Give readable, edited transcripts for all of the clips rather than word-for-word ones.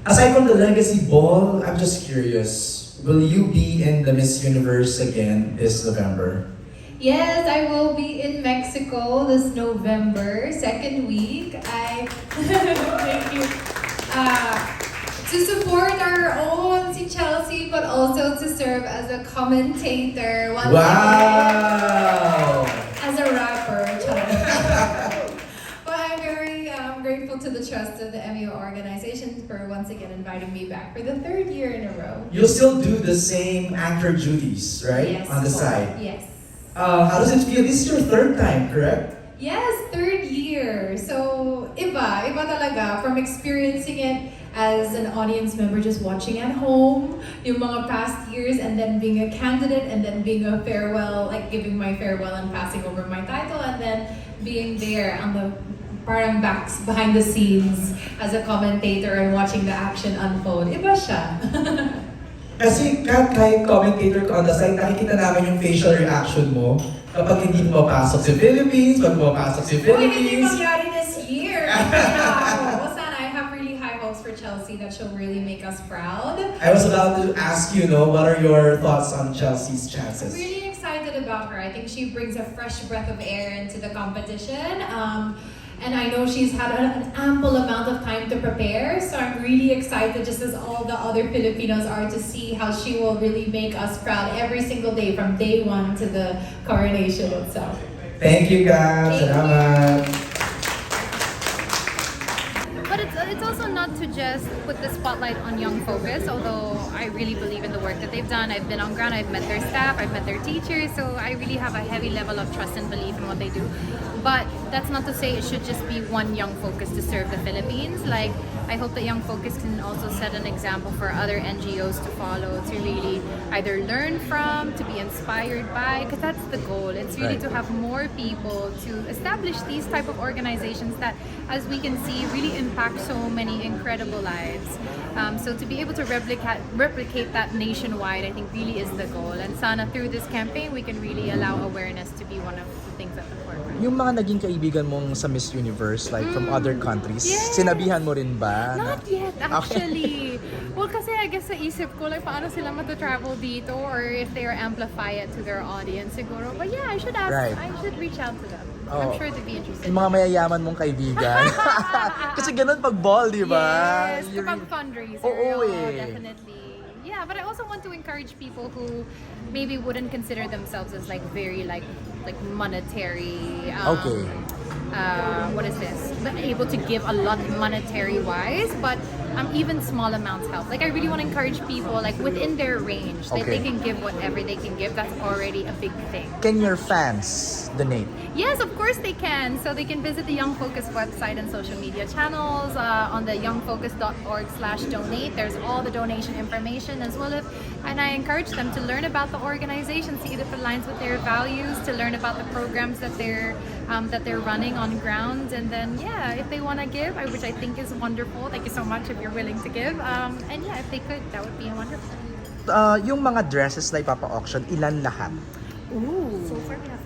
Aside from the Legacy Ball, I'm just curious, will you be in the Miss Universe again this November? Yes, I will be in Mexico this November, second week. Thank you. To support our own si Chelsea, but also to serve as a commentator. Wow! As a rapper, But I'm very grateful to the trust of the MEO organization for once again inviting me back for the third year in a row. You'll still do the same anchor duties, right? Yes. On the side. Yes. How does it feel? This is your third time, correct? Yes, third year. So, iba talaga from experiencing it as an audience member just watching at home, yung mga past years, and then being a candidate, and then being a farewell, like giving my farewell and passing over my title, and then being there on the parang backs behind the scenes as a commentator and watching the action unfold. Iba siya. Kasi kahit commentator ka on the side, nakikita namin yung facial reaction mo kapag hindi pumapasok si Philippines, pag pumapasok si Uy, hindi Philippines. mangyari this year. Yeah. Sana, I have really high hopes for Chelsea that she'll really make us proud. I was about to ask you, what are your thoughts on Chelsea's chances? I'm really excited about her. I think she brings a fresh breath of air into the competition. And I know she's had an ample amount of time to prepare, so I'm really excited, just as all the other Filipinos are, to see how she will really make us proud every single day, from day one to the coronation itself. Thank you, guys. Salamat. But it's also not to just put the spotlight on Young Focus, although I really believe in the work that they've done. I've been on ground, I've met their staff, I've met their teachers, so I really have a heavy level of trust and belief in what they do. But that's not to say it should just be one Young Focus to serve the Philippines. Like, I hope that Young Focus can also set an example for other NGOs to follow, to really either learn from, to be inspired by, because that's the goal. It's really to have more people to establish these type of organizations that, as we can see, really impact so many incredible lives. So to be able to replicate that nationwide, I think really is the goal. And sana through this campaign, we can really allow awareness to be one of the things at the forefront. Yung mga naging kaibigan mong sa Miss Universe, like from other countries, Yes. sinabihan mo rin ba? Not yet, actually. Well, kasi I guess sa isip ko, like, paano sila mata-travel dito, or if they are amplify it to their audience, siguro. But yeah, I should ask, Right. I should reach out to them. Oh. I'm sure they'd be interested. Yung mga mayayaman mong kaibigan. Kasi ganun pag ball, di ba? Yes, kapag fundraiser. Oo, eh. Definitely. Yeah, but I also want to encourage people who maybe wouldn't consider themselves as like very like monetary. Okay. What is this? Able to give a lot monetary wise, but even small amounts help. Like, I really want to encourage people, like, within their range, that they Okay. can give whatever they can give. That's already a big thing. Can your fans donate? Yes, of course they can. So they can visit the Young Focus website and social media channels on the youngfocus.org/donate. There's all the donation information as well. And I encourage them to learn about the organization, see if it aligns with their values, to learn about the programs that they're running on ground. And then, yeah, if they want to give, which I think is wonderful. Thank you so much if you're willing to give. And yeah, if they could, that would be wonderful. Yung mga dresses na ipapa-auction, ilan lahat? Ooh. So far we have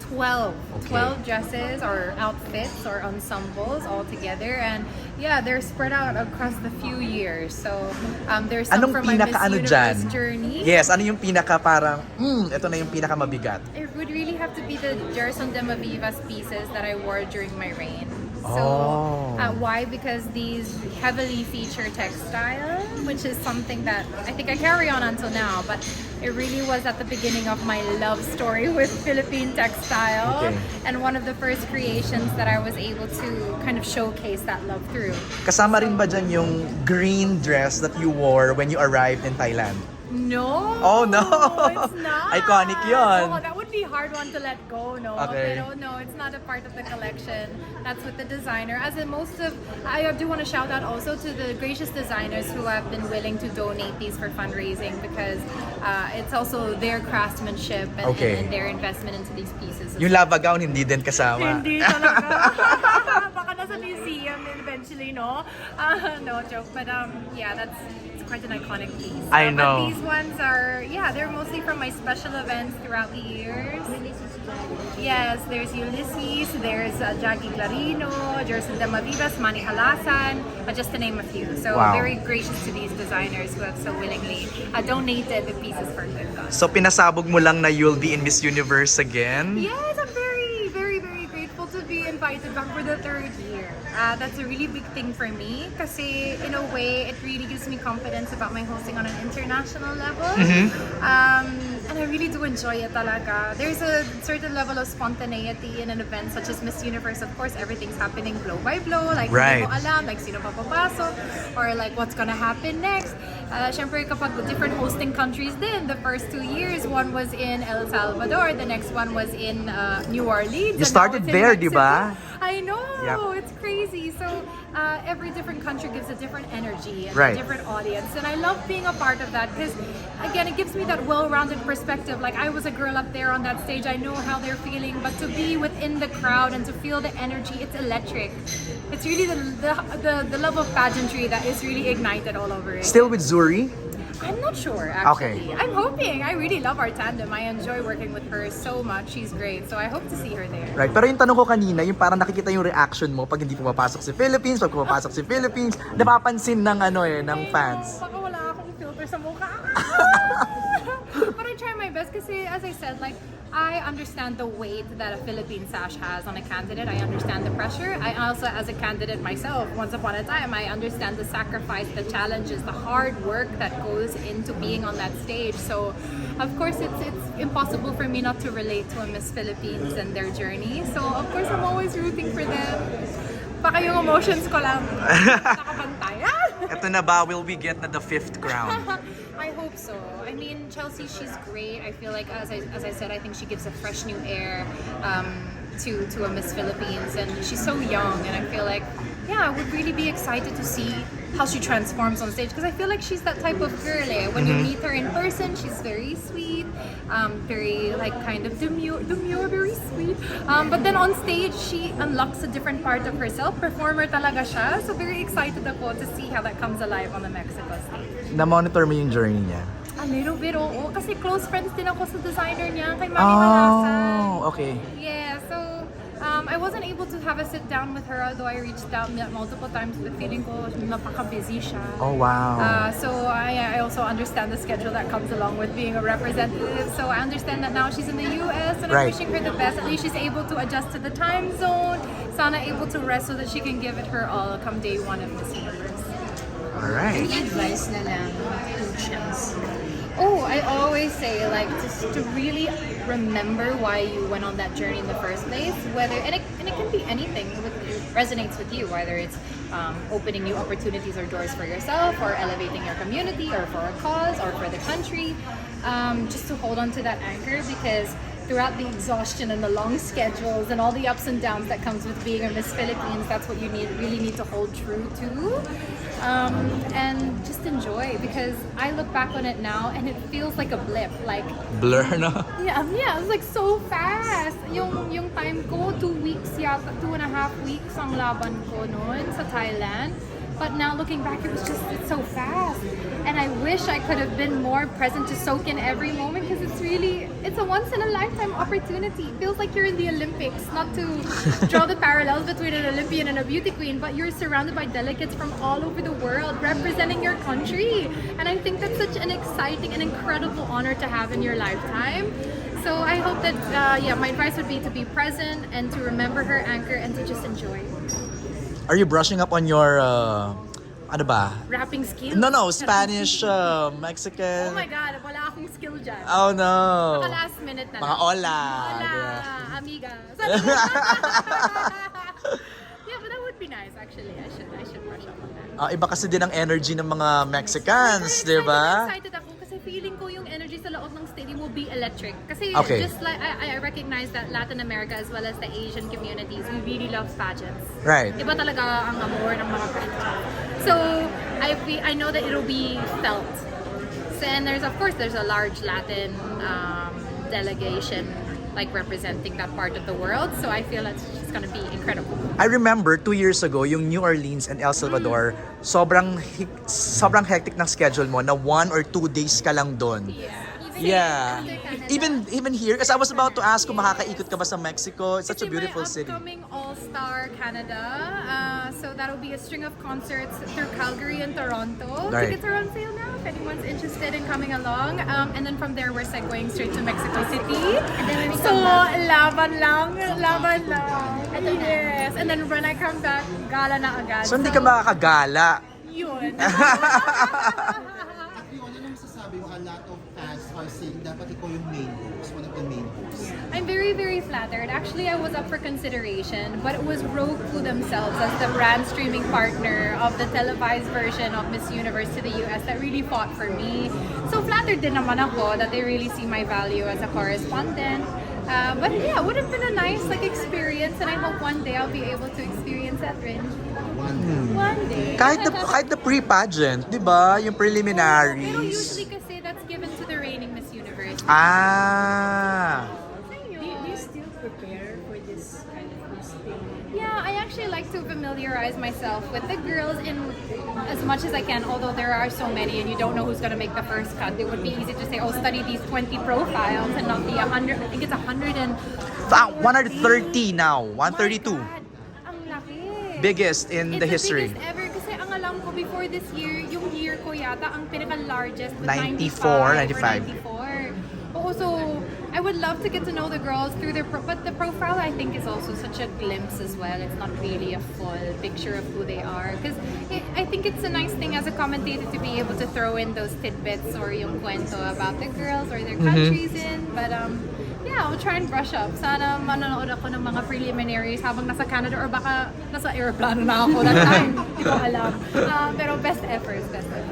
12. Okay. 12 dresses or outfits or ensembles all together, and yeah, they're spread out across the few years. So there's some Anong from my Miss pinaka-ano Universe dyan? journey. Yes, ano yung pinaka parang, ito na yung pinaka mabigat? It would really have to be the Gerson de Mavivas pieces that I wore during my reign. So, Oh. why? Because these heavily feature textile, which is something that I think I carry on until now, but it really was at the beginning of my love story with Philippine textile, Okay. and one of the first creations that I was able to kind of showcase that love through. Kasama rin ba dyan yung green dress that you wore when you arrived in Thailand? No. Oh, no. It's not. Iconic yun. Oh, that would be a hard one to let go, no? Okay. Pero no, it's not a part of the collection. That's with the designer. As in I do want to shout out also to the gracious designers who have been willing to donate these for fundraising, because it's also their craftsmanship and, Okay. and their investment into these pieces. Yung lava gown hindi din kasama. Hindi talaga. Baka as a museum eventually, no? No joke, but yeah, it's quite an iconic piece. I know. But these ones are, yeah, they're mostly from my special events throughout the years. Yes, there's Ulysses, there's Jackie Clarino, Jerson Damavivas, Manny Halasan, just to name a few. So Wow. very gracious to these designers who have so willingly donated the pieces for good cause. So pinasabog mo lang na you'll be in Miss Universe again? Yes, I'm very, very, very grateful to be invited back for the third year. That's a really big thing for me kasi in a way, it really gives me confidence about my hosting on an international level. And I really do enjoy it talaga. There's a certain level of spontaneity in an event such as Miss Universe. Of course, everything's happening blow by blow. Like, Right. hindi mo alam, like, sino papapasok or like, what's gonna happen next. Syempre, kapag different hosting countries din, the first 2 years, one was in El Salvador, the next one was in New Orleans. You and now started it's in there, Mexico. di ba? I know, Yep. it's crazy. So every different country gives a different energy and Right. a different audience. And I love being a part of that because, again, it gives me that well-rounded perspective. Like, I was a girl up there on that stage. I know how they're feeling, but to be within the crowd and to feel the energy, it's electric. It's really the love of pageantry that is really ignited all over it. Still with Zuri? I'm not sure, actually. Okay. I'm hoping. I really love our tandem. I enjoy working with her so much. She's great. So I hope to see her there. Right. Pero yung tanong ko kanina, yung parang nakikita yung reaction mo pag hindi pumapasok si Philippines, pag pumapasok si Philippines, napapansin ng ng fans. Baka wala akong filter sa mukha. But I try my best kasi, as I said, like, I understand the weight that a Philippine sash has on a candidate. I understand the pressure. I also, as a candidate myself, once upon a time, I understand the sacrifice, the challenges, the hard work that goes into being on that stage. So, of course, it's impossible for me not to relate to a Miss Philippines and their journey. So, of course, I'm always rooting for them. Baka yung emotions ko lang nakabantay. Ito na ba, will we get na the 5th crown? I hope so. I mean, Chelsea, she's great. I feel like, as I said, I think she gives a fresh new air to a Miss Philippines, and she's so young. And I feel like, yeah, I would really be excited to see how she transforms on stage because I feel like she's that type of girl. Eh. When you meet her in person, she's very sweet, very like kind of demure, very sweet. But then on stage, she unlocks a different part of herself. Performer talaga siya. So very excited ako to see how that comes alive on the Mexico stage. Na-monitor mo yung journey niya? A little bit, oo. Kasi close friends din ako sa designer niya, kay Manny Halasan. Oh, okay. Yeah, so I wasn't able to have a sit down with her, although I reached out multiple times, but feeling ko napaka-busy siya. Oh, wow. So I also understand the schedule that comes along with being a representative. So I understand that now she's in the US and Right. I'm wishing her the best. At least she's able to adjust to the time zone. Sana able to rest so that she can give it her all come day one of Miss Universe. Alright. Advice na lang to Chelsea. Oh, I always say, like, just to really remember why you went on that journey in the first place, whether, and it can be anything that resonates with you, whether it's opening new opportunities or doors for yourself, or elevating your community, or for a cause, or for the country, just to hold on to that anchor, because throughout the exhaustion and the long schedules and all the ups and downs that comes with being a Miss Philippines, that's what you really need to hold true to. And just enjoy, because I look back on it now and it feels like a blip. Like, Blur, no? yeah, it was like so fast. Yung time ko, 2 weeks yata, 2.5 weeks ang laban ko noon sa Thailand. But now looking back, it's so fast. And I wish I could have been more present to soak in every moment, because it's a once in a lifetime opportunity. It feels like you're in the Olympics, not to draw the parallels between an Olympian and a beauty queen, but you're surrounded by delegates from all over the world representing your country. And I think that's such an exciting and incredible honor to have in your lifetime. So I hope that, my advice would be to be present and to remember her anchor and to just enjoy. Are you brushing up on your, ano ba? Rapping skills? No, Spanish, Mexican. Oh my God, wala akong skill dyan. Oh no. Baka last minute na Mga lang. hola. Hola, Yeah. amiga. Yeah, but that would be nice actually. I should brush up on that. Iba kasi din ang energy ng mga Mexicans, di ba? Excited ako kasi feeling ko yung energy sa loob ng stadium will be electric. Kasi Okay. just like I recognize that Latin America as well as the Asian communities, we really love pageants. Right. Iba talaga ang amor ng mga pageants. So I know that it'll be felt. So, and there's a large Latin delegation like representing that part of the world. So I feel that she's gonna be incredible. I remember 2 years ago, yung New Orleans and El Salvador, sobrang hectic ng schedule mo na 1 or 2 days ka lang doon. Yeah. Even here, because I was about to ask kung makakaikot ka ba sa Mexico. It's such a beautiful city. Upcoming All-Star Canada. So that'll be a string of concerts through Calgary and Toronto. Right. Tickets are on sale now if anyone's interested in coming along. And then from there, we're segueing straight to Mexico City. So, laban lang. Yes. And then when I come back, gala na agad. So hindi ka makakagala. Yun. Catriona, ano masasabi mo? A lot of fans are saying dapat ikaw yung main host, one of the main hosts. I'm very, very flattered. Actually, I was up for consideration, but it was Roku themselves as the brand streaming partner of the televised version of Miss Universe to the US that really fought for me. So flattered din naman ako that they really see my value as a correspondent. But yeah, it would have been a nice experience, and I hope one day I'll be able to experience that rin. One day. Kahit the pre-pageant, di ba? Yung Pero preliminaries. usually kasi that's given to the reigning Miss Universe. Ah. Do you still prepare for this kind of hosting? Yeah, I actually like to familiarize myself with the girls in as much as I can, although there are so many and you don't know who's going to make the first cut. It would be easy to say, oh, study these 20 profiles and not the 100. I think it's 100 and... 130 now. 132. Oh my God, ang laki. Biggest in It's the history. biggest ever kasi ang alam ko before this year, yung year ko yata, ang pinaka-largest was 94, 95 or 94. Oo, so I would love to get to know the girls through their but the profile I think is also such a glimpse as well. It's not really a full picture of who they are because I think it's a nice thing as a commentator to be able to throw in those tidbits or yung kwento about the girls or their countries in. But yeah, I'll try and brush up. Sana manonood ako ng mga preliminaries habang nasa Canada or baka nasa aeroplano na ako that time. Hindi ko alam. Pero best efforts.